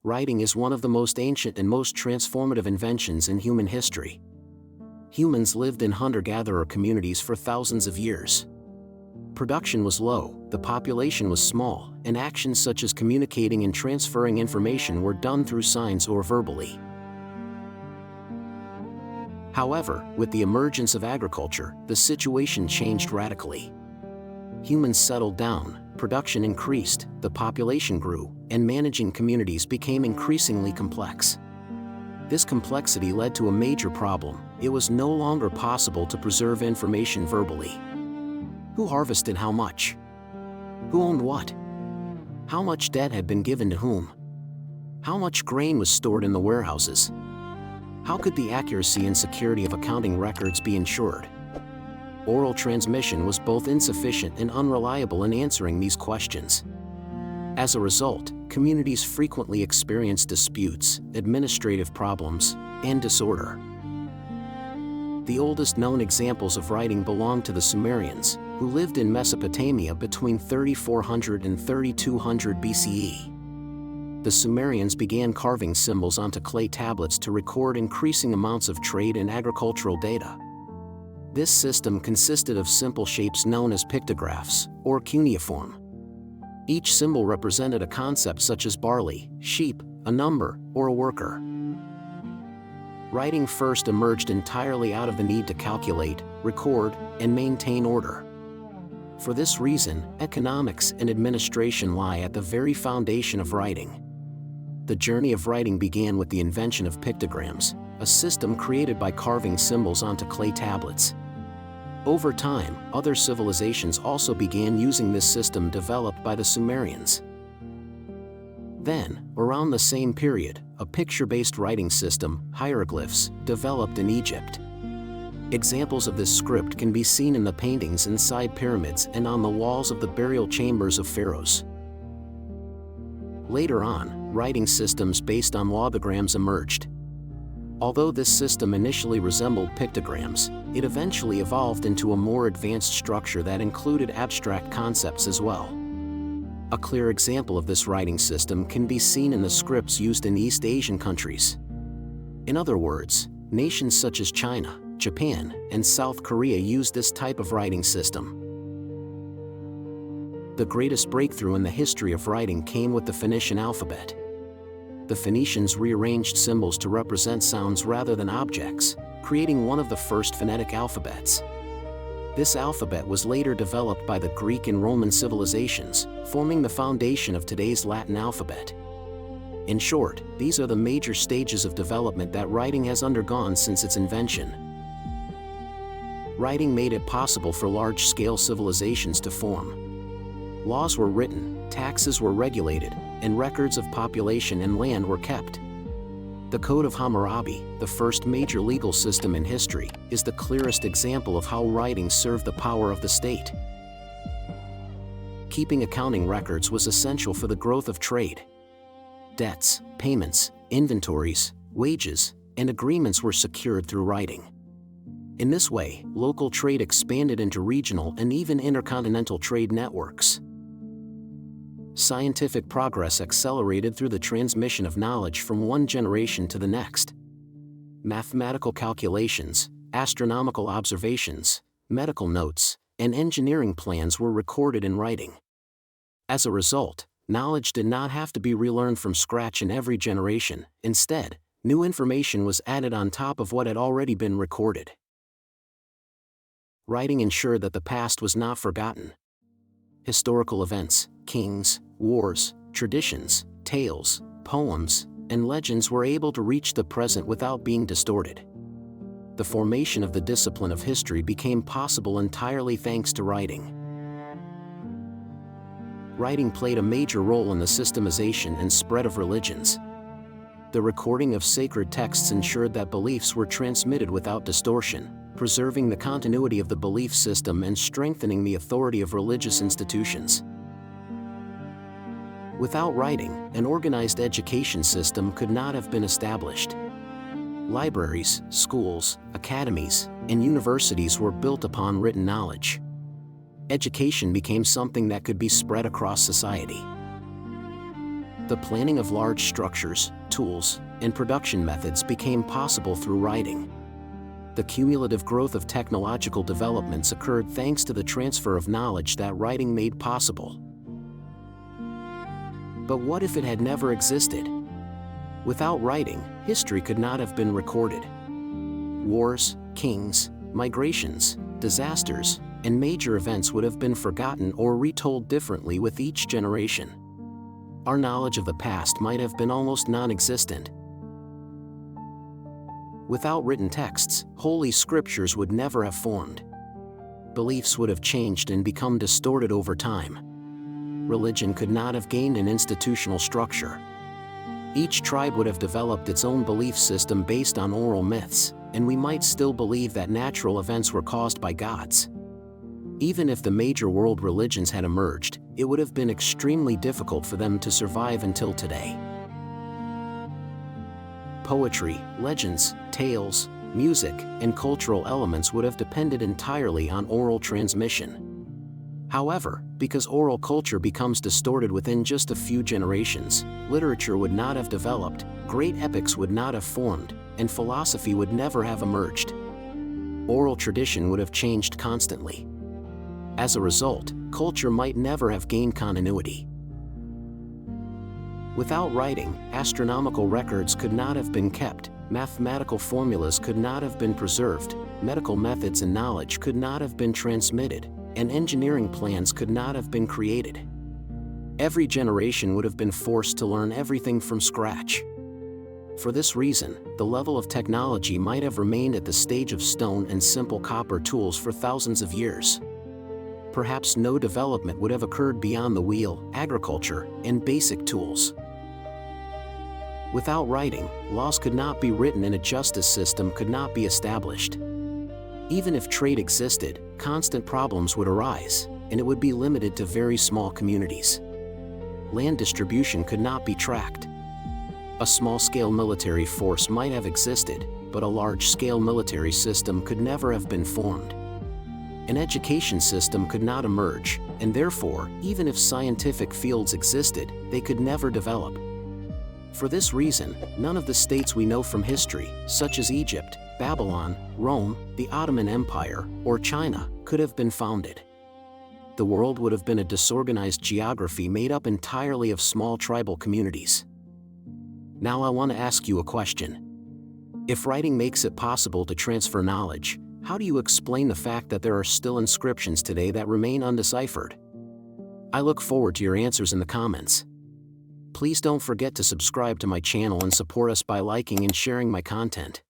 Writing is one of the most ancient and most transformative inventions in human history. Humans lived in hunter-gatherer communities for thousands of years. Production was low, the population was small, and actions such as communicating and transferring information were done through signs or verbally. However, with the emergence of agriculture, the situation changed radically. Humans settled down, production increased, the population grew, and managing communities became increasingly complex. This complexity led to a major problem: it was no longer possible to preserve information verbally. Who harvested how much? Who owned what? How much debt had been given to whom? How much grain was stored in the warehouses? How could the accuracy and security of accounting records be ensured? Oral transmission was both insufficient and unreliable in answering these questions. As a result, communities frequently experienced disputes, administrative problems, and disorder. The oldest known examples of writing belong to the Sumerians, who lived in Mesopotamia between 3400 and 3200 BCE. The Sumerians began carving symbols onto clay tablets to record increasing amounts of trade and agricultural data. This system consisted of simple shapes known as pictographs, or cuneiform. Each symbol represented a concept such as barley, sheep, a number, or a worker. Writing first emerged entirely out of the need to calculate, record, and maintain order. For this reason, economics and administration lie at the very foundation of writing. The journey of writing began with the invention of pictograms, a system created by carving symbols onto clay tablets. Over time, other civilizations also began using this system developed by the Sumerians. Then, around the same period, a picture-based writing system, hieroglyphs, developed in Egypt. Examples of this script can be seen in the paintings inside pyramids and on the walls of the burial chambers of pharaohs. Later on, writing systems based on logograms emerged. Although this system initially resembled pictograms, it eventually evolved into a more advanced structure that included abstract concepts as well. A clear example of this writing system can be seen in the scripts used in East Asian countries. In other words, nations such as China, Japan, and South Korea use this type of writing system. The greatest breakthrough in the history of writing came with the Phoenician alphabet. The Phoenicians rearranged symbols to represent sounds rather than objects, creating one of the first phonetic alphabets. This alphabet was later developed by the Greek and Roman civilizations, forming the foundation of today's Latin alphabet. In short, these are the major stages of development that writing has undergone since its invention. Writing made it possible for large-scale civilizations to form. Laws were written, taxes were regulated, and records of population and land were kept. The Code of Hammurabi, the first major legal system in history, is the clearest example of how writing served the power of the state. Keeping accounting records was essential for the growth of trade. Debts, payments, inventories, wages, and agreements were secured through writing. In this way, local trade expanded into regional and even intercontinental trade networks. Scientific progress accelerated through the transmission of knowledge from one generation to the next. Mathematical calculations, astronomical observations, medical notes, and engineering plans were recorded in writing. As a result, knowledge did not have to be relearned from scratch in every generation. Instead, new information was added on top of what had already been recorded. Writing ensured that the past was not forgotten. Historical events, kings, wars, traditions, tales, poems, and legends were able to reach the present without being distorted. The formation of the discipline of history became possible entirely thanks to writing. Writing played a major role in the systemization and spread of religions. The recording of sacred texts ensured that beliefs were transmitted without distortion, preserving the continuity of the belief system and strengthening the authority of religious institutions. Without writing, an organized education system could not have been established. Libraries, schools, academies, and universities were built upon written knowledge. Education became something that could be spread across society. The planning of large structures, tools, and production methods became possible through writing. The cumulative growth of technological developments occurred thanks to the transfer of knowledge that writing made possible. But what if it had never existed? Without writing, history could not have been recorded. Wars, kings, migrations, disasters, and major events would have been forgotten or retold differently with each generation. Our knowledge of the past might have been almost non-existent. Without written texts, holy scriptures would never have formed. Beliefs would have changed and become distorted over time. Religion could not have gained an institutional structure. Each tribe would have developed its own belief system based on oral myths, and we might still believe that natural events were caused by gods. Even if the major world religions had emerged, it would have been extremely difficult for them to survive until today. Poetry, legends, tales, music, and cultural elements would have depended entirely on oral transmission. However, because oral culture becomes distorted within just a few generations, literature would not have developed, great epics would not have formed, and philosophy would never have emerged. Oral tradition would have changed constantly. As a result, culture might never have gained continuity. Without writing, astronomical records could not have been kept, mathematical formulas could not have been preserved, medical methods and knowledge could not have been transmitted, and engineering plans could not have been created. Every generation would have been forced to learn everything from scratch. For this reason, the level of technology might have remained at the stage of stone and simple copper tools for thousands of years. Perhaps no development would have occurred beyond the wheel, agriculture, and basic tools. Without writing, laws could not be written and a justice system could not be established. Even if trade existed, constant problems would arise, and it would be limited to very small communities. Land distribution could not be tracked. A small-scale military force might have existed, but a large-scale military system could never have been formed. An education system could not emerge, and therefore, even if scientific fields existed, they could never develop. For this reason, none of the states we know from history, such as Egypt, Babylon, Rome, the Ottoman Empire, or China, could have been founded. The world would have been a disorganized geography made up entirely of small tribal communities. Now I want to ask you a question. If writing makes it possible to transfer knowledge, how do you explain the fact that there are still inscriptions today that remain undeciphered? I look forward to your answers in the comments. Please don't forget to subscribe to my channel and support us by liking and sharing my content.